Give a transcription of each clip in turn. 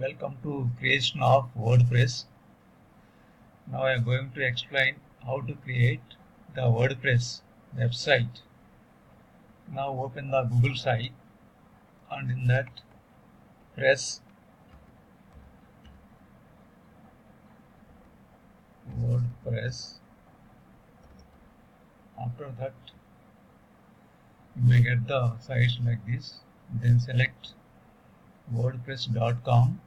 Welcome to creation of WordPress. Now I am going to explain how to create the WordPress website. Now open the Google site and in that press WordPress. After that you may get the sites like this. Then select wordpress.com.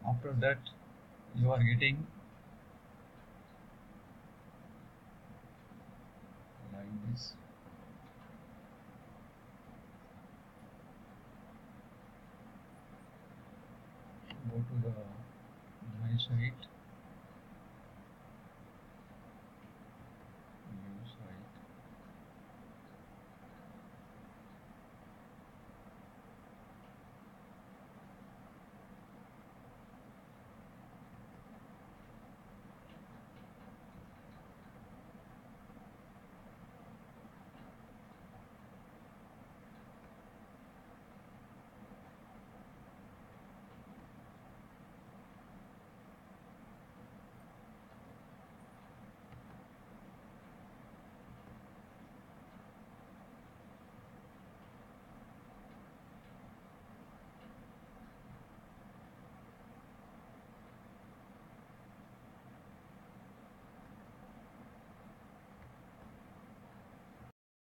After that you are getting like this. Go to the my site.